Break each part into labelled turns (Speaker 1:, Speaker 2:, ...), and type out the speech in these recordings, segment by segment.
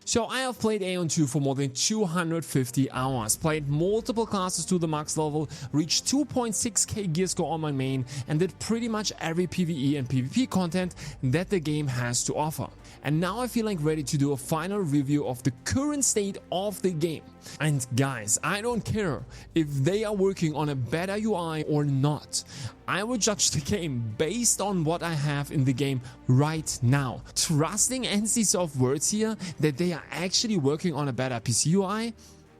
Speaker 1: So I have played AION 2 for more than 250 hours, played multiple classes to the max level, reached 2.6k gear score on my main, and did pretty much every PvE and PvP content that the game has to offer. And now I feel like ready to do a final review of the current state of the game. And guys, I don't care if they are working on a better UI or not. I will judge the game based on what I have in the game right now. Trusting NCSoft words here that they are actually working on a better PC UI?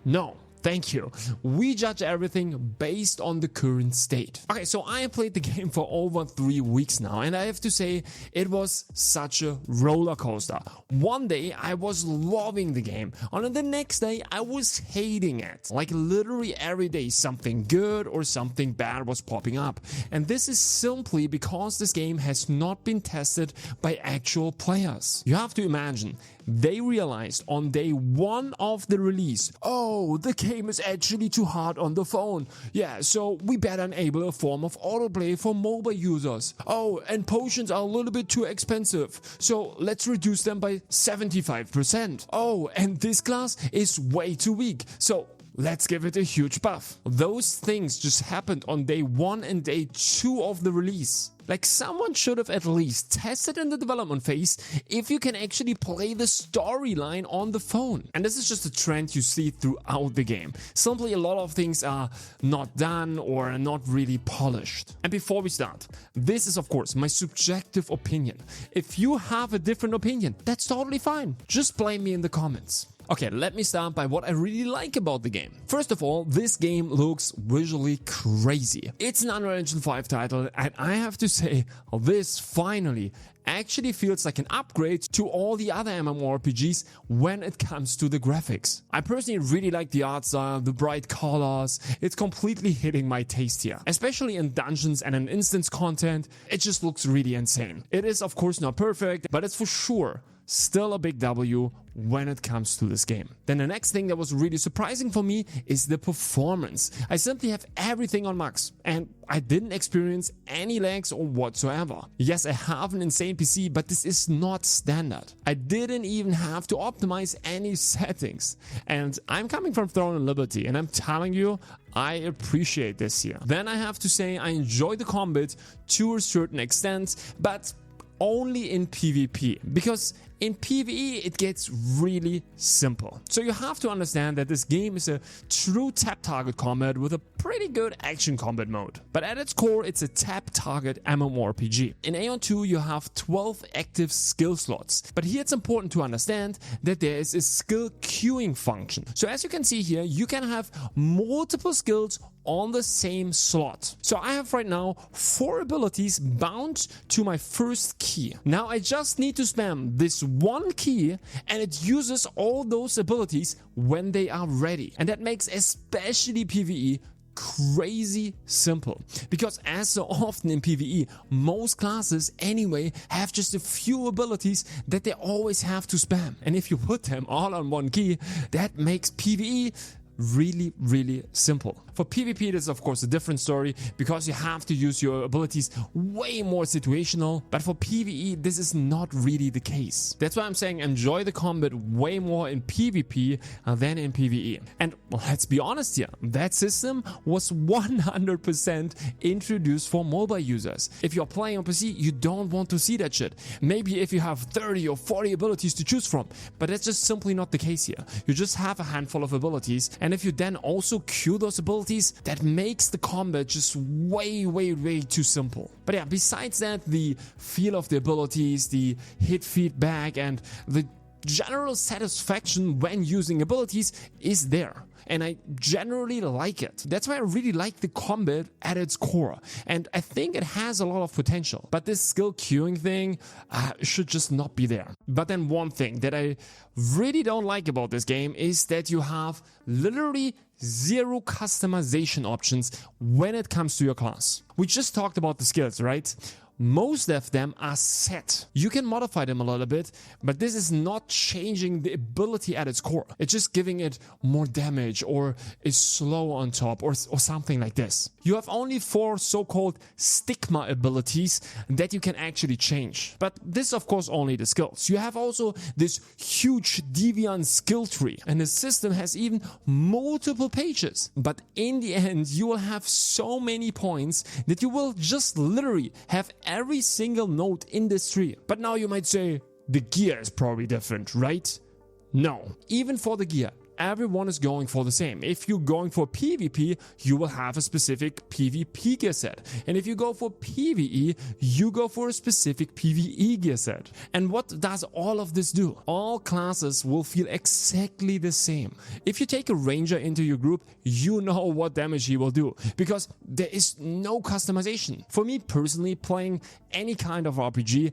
Speaker 1: No. Thank you. We judge everything based on the current state. Okay, so I played the game for over 3 weeks now, and I have to say it was such a roller coaster. One day I was loving the game, and the next day I was hating it. Like literally every day something good or something bad was popping up. And this is simply because this game has not been tested by actual players. You have to imagine, they realized on day 1 of the release, oh, the game is actually too hard on the phone. Yeah, so we better enable a form of autoplay for mobile users. Oh, and potions are a little bit too expensive, so let's reduce them by 75%. Oh, and this class is way too weak, so let's give it a huge buff. Those things just happened on day 1 and day 2 of the release. Like, someone should have at least tested in the development phase if you can actually play the storyline on the phone. And this is just a trend you see throughout the game. Simply a lot of things are not done or not really polished. And before we start, this is of course my subjective opinion. If you have a different opinion, that's totally fine. Just blame me in the comments. Okay, let me start by what I really like about the game. First of all, this game looks visually crazy. It's an Unreal Engine 5 title, and I have to say, this finally actually feels like an upgrade to all the other MMORPGs when it comes to the graphics. I personally really like the art style, the bright colors. It's completely hitting my taste here. Especially in dungeons and in instance content, it just looks really insane. It is of course not perfect, but it's for sure still a big W when it comes to this game. Then the next thing that was really surprising for me is the performance. I simply have everything on max and I didn't experience any lags or whatsoever. Yes, I have an insane PC, but this is not standard. I didn't even have to optimize any settings. And I'm coming from Throne and Liberty, and I'm telling you, I appreciate this here. Then I have to say I enjoy the combat to a certain extent, but only in PvP, because in PvE it gets really simple. So you have to understand that this game is a true tap target combat with a pretty good action combat mode. But at its core, it's a tap target MMORPG. In AION 2 you have 12 active skill slots, but here it's important to understand that there is a skill queuing function. So as you can see here, you can have multiple skills on the same slot. So I have right now 4 abilities bound to my first key. Now I just need to spam this one key and it uses all those abilities when they are ready. And that makes especially PvE crazy simple, because as so often in PvE, most classes anyway have just a few abilities that they always have to spam. And if you put them all on one key, that makes PvE really simple. For PvP, this is of course a different story, because you have to use your abilities way more situational, but for PvE this is not really the case. That's why I'm saying enjoy the combat way more in PvP than in PvE. And let's be honest here, that system was 100% introduced for mobile users. If you're playing on PC, you don't want to see that shit. Maybe if you have 30 or 40 abilities to choose from, but that's just simply not the case here. You just have a handful of abilities, and if you then also queue those abilities, that makes the combat just way too simple. But yeah, besides that, the feel of the abilities, the hit feedback, and the general satisfaction when using abilities is there. And I generally like it. That's why I really like the combat at its core. And I think it has a lot of potential. But this skill queuing thing should just not be there. But then one thing that I really don't like about this game is that you have literally 0 customization options when it comes to your class. We just talked about the skills, right? most of them are set. You can modify them a little bit, but this is not changing the ability at its core. It's just giving it more damage or is slow on top or something like this. You have only 4 so-called stigma abilities that you can actually change. But this of course only the skills. You have also this huge deviant skill tree, and the system has even multiple pages. But in the end, you will have so many points that you will just literally have every single node in this tree. But now you might say, the gear is probably different, right? No. Even for the gear, everyone is going for the same. If you're going for PvP, you will have a specific PvP gear set. And if you go for PvE, you go for a specific PvE gear set. And what does all of this do? All classes will feel exactly the same. If you take a ranger into your group, you know what damage he will do, because there is no customization. For me personally, playing any kind of RPG,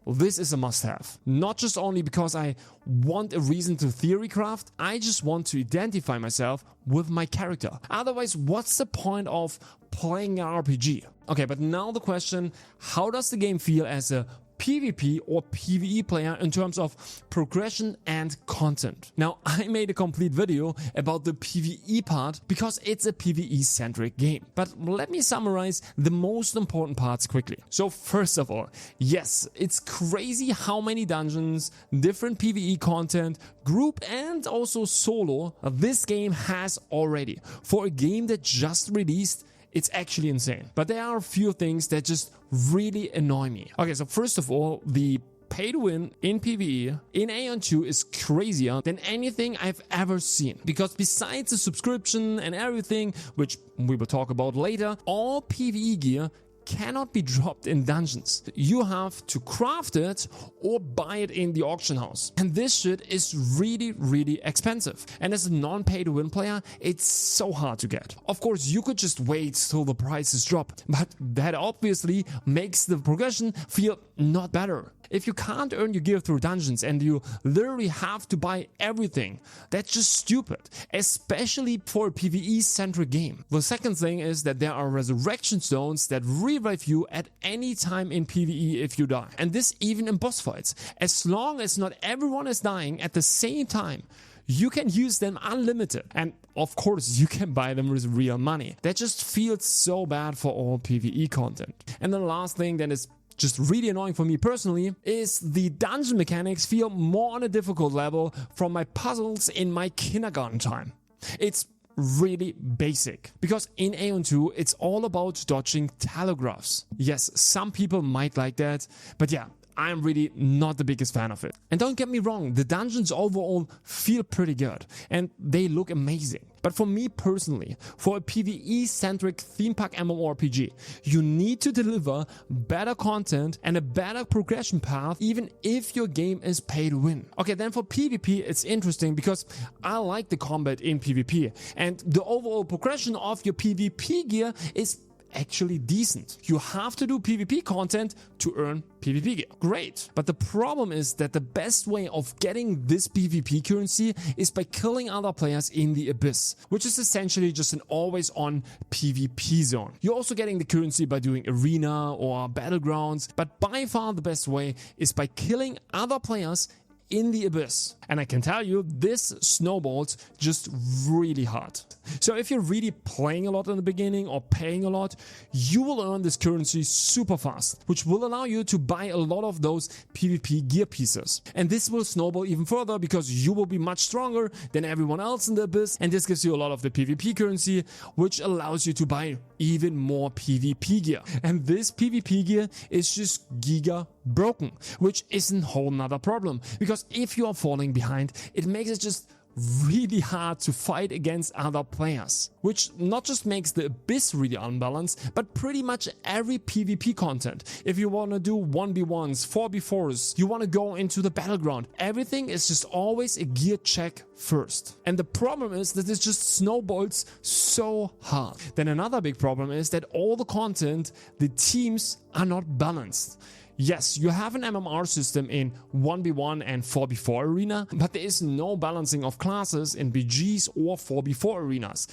Speaker 1: this is a must-have. Not just only because I want a reason to theory craft, I just want to identify myself with my character. Otherwise, what's the point of playing an RPG? Okay, but now the question, how does the game feel as a PvP or PvE player in terms of progression and content? Now, I made a complete video about the PvE part because it's a PvE centric game. But let me summarize the most important parts quickly. So first of all, yes, it's crazy how many dungeons, different PvE content, group and also solo this game has already. For a game that just released, it's actually insane. But there are a few things that just really annoy me. Okay, so first of all, the pay to win in PvE in AION 2 is crazier than anything I've ever seen. Because besides the subscription and everything, which we will talk about later, all PvE gear cannot be dropped in dungeons. You have to craft it or buy it in the auction house. And this shit is really expensive. And as a non-pay-to-win player, it's so hard to get. Of course, you could just wait till the prices drop, but that obviously makes the progression feel not better. If you can't earn your gear through dungeons and you literally have to buy everything, that's just stupid, especially for a PvE-centric game. The second thing is that there are resurrection stones that revive you at any time in PvE if you die. And this even in boss fights. As long as not everyone is dying at the same time, you can use them unlimited. And of course, you can buy them with real money. That just feels so bad for all PvE content. And the last thing that is just really annoying for me personally is the dungeon mechanics feel more on a difficult level from my puzzles in my kindergarten time. It's really basic, because in AION 2 it's all about dodging telegraphs. Yes, some people might like that, but yeah, I'm really not the biggest fan of it. And don't get me wrong, the dungeons overall feel pretty good and they look amazing. But for me personally, for a PvE-centric theme park MMORPG, you need to deliver better content and a better progression path even if your game is pay to win. Okay, then for PvP it's interesting because I like the combat in PvP and the overall progression of your PvP gear is actually decent. You have to do PvP content to earn PvP gear. Great. But the problem is that the best way of getting this PvP currency is by killing other players in the Abyss, which is essentially just an always on PvP zone. You're also getting the currency by doing arena or battlegrounds, but by far the best way is by killing other players in the Abyss. And I can tell you, this snowballs just really hard. So if you're really playing a lot in the beginning or paying a lot, you will earn this currency super fast, which will allow you to buy a lot of those PvP gear pieces. And this will snowball even further because you will be much stronger than everyone else in the Abyss, and this gives you a lot of the PvP currency, which allows you to buy even more PvP gear. And this PvP gear is just giga broken, which is a whole nother problem, because if you are falling behind, it makes it just really hard to fight against other players, which not just makes the Abyss really unbalanced, but pretty much every PvP content. If you want to do 1v1s, 4v4s, you want to go into the battleground, everything is just always a gear check first. And the problem is that this just snowballs so hard. Then another big problem is that all the content, the teams are not balanced. Yes, you have an MMR system in 1v1 and 4v4 arena, but there is no balancing of classes in BGs or 4v4 arenas.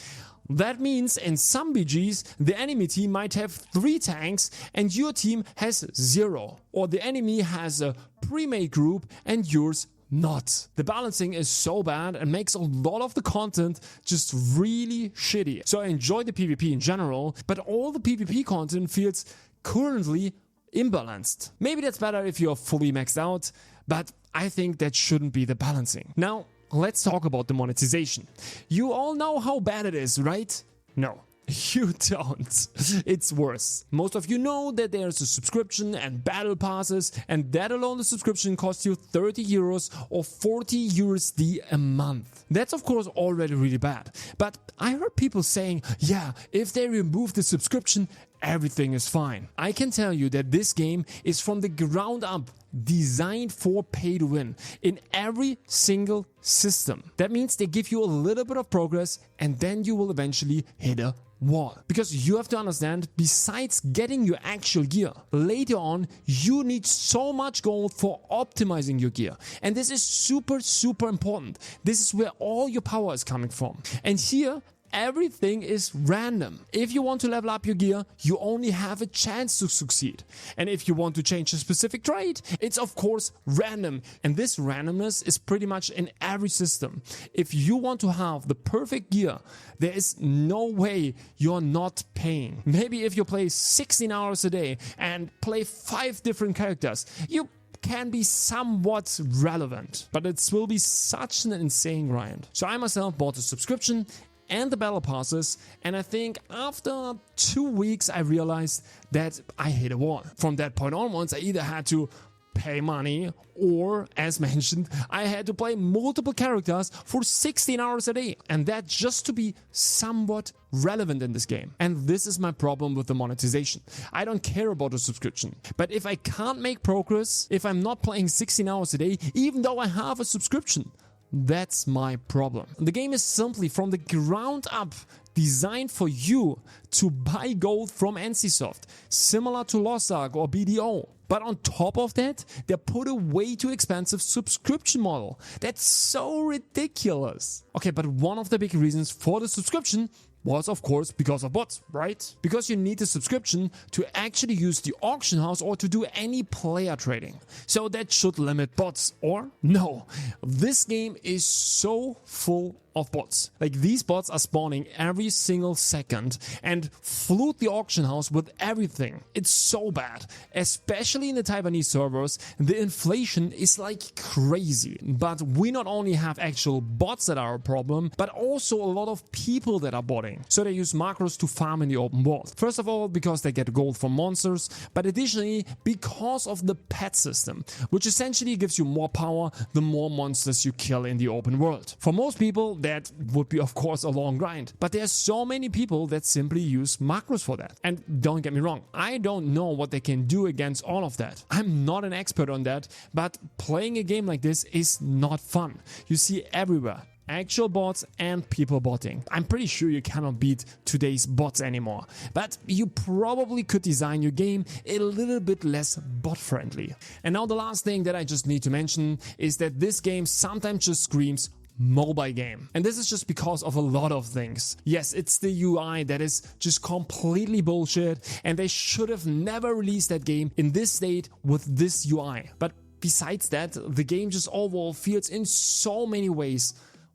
Speaker 1: That means in some BGs, the enemy team might have 3 tanks and your team has 0. Or the enemy has a pre-made group and yours not. The balancing is so bad and makes a lot of the content just really shitty. So I enjoy the PvP in general, but all the PvP content feels currently imbalanced. Maybe that's better if you're fully maxed out, but I think that shouldn't be the balancing. Now, let's talk about the monetization. You all know how bad it is, right? No. You don't. It's worse. Most of you know that there's a subscription and battle passes, and that alone the subscription costs you 30 euros or 40 USD a month. That's of course already really bad. But I heard people saying, yeah, if they remove the subscription, everything is fine. I can tell you that this game is from the ground up designed for pay to win in every single system. That means they give you a little bit of progress and then you will eventually hit a wall. Because you have to understand, besides getting your actual gear, later on you need so much gold for optimizing your gear. And this is super important. This is where all your power is coming from. And here, everything is random. If you want to level up your gear, you only have a chance to succeed. And if you want to change a specific trait, it's of course random. And this randomness is pretty much in every system. If you want to have the perfect gear, there is no way you're not paying. Maybe if you play 16 hours a day and play 5 different characters, you can be somewhat relevant. But it will be such an insane grind. So I myself bought a subscription and the battle passes, and I think after 2 weeks I realized that I hit a wall. From that point onwards, I either had to pay money or, as mentioned, I had to play multiple characters for 16 hours a day, and that just to be somewhat relevant in this game. And this is my problem with the monetization. I don't care about the subscription, but if I can't make progress, if I'm not playing 16 hours a day, even though I have a subscription, that's my problem. The game is simply from the ground up designed for you to buy gold from NCSoft, similar to Lost Ark or BDO. But on top of that, they put a way too expensive subscription model. That's so ridiculous. Okay, but one of the big reasons for the subscription was of course because of bots, right? Because you need a subscription to actually use the auction house or to do any player trading. So that should limit bots, or no. This game is so full of bots. Like, these bots are spawning every single second and flood the auction house with everything. It's so bad. Especially in the Taiwanese servers, the inflation is like crazy. But we not only have actual bots that are a problem, but also a lot of people that are botting. So they use macros to farm in the open world. First of all, because they get gold from monsters, but additionally because of the pet system, which essentially gives you more power the more monsters you kill in the open world. For most people, that would be of course a long grind, but there are so many people that simply use macros for that. And don't get me wrong, I don't know what they can do against all of that. I'm not an expert on that, but playing a game like this is not fun. You see everywhere actual bots and people botting. I'm pretty sure you cannot beat today's bots anymore, but you probably could design your game a little bit less bot friendly. And now the last thing that I just need to mention is that this game sometimes just screams mobile game. And this is just because of a lot of things. Yes, it's the UI that is just completely bullshit, and they should have never released that game in this state with this UI. But besides that, the game just overall feels in so many ways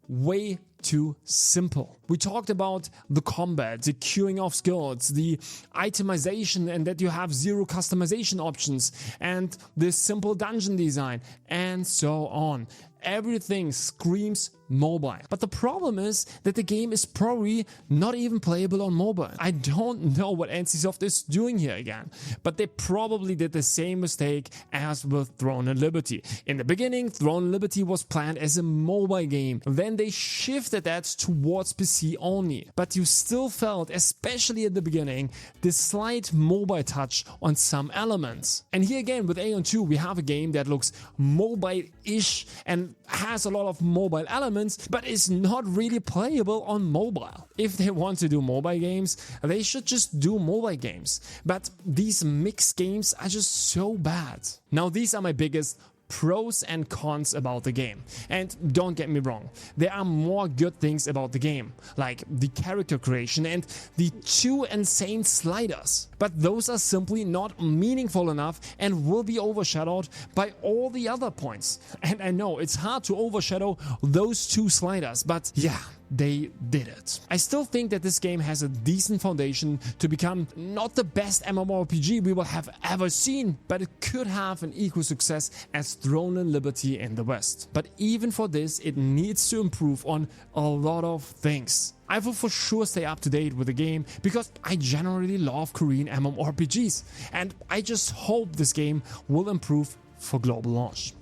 Speaker 1: way too simple. We talked about the combat, the queuing of skills, the itemization, and that you have 0 customization options, and the simple dungeon design, and so on. Everything screams mobile. But the problem is that the game is probably not even playable on mobile. I don't know what NCSoft is doing here again, but they probably did the same mistake as with Throne and Liberty. In the beginning, Throne and Liberty was planned as a mobile game. Then they shifted that towards PC only. But you still felt, especially at the beginning, the slight mobile touch on some elements. And here again with AION 2, we have a game that looks mobile-ish and has a lot of mobile elements, but is not really playable on mobile. If they want to do mobile games, they should just do mobile games. But these mixed games are just so bad. Now these are my biggest pros and cons about the game. And don't get me wrong, there are more good things about the game, like the character creation and the 2 insane sliders. But those are simply not meaningful enough and will be overshadowed by all the other points. And I know it's hard to overshadow those 2 sliders, but yeah, they did it. I still think that this game has a decent foundation to become not the best MMORPG we will have ever seen, but it could have an equal success as Throne and Liberty in the West. But even for this, it needs to improve on a lot of things. I will for sure stay up to date with the game because I generally love Korean MMORPGs, and I just hope this game will improve for global launch.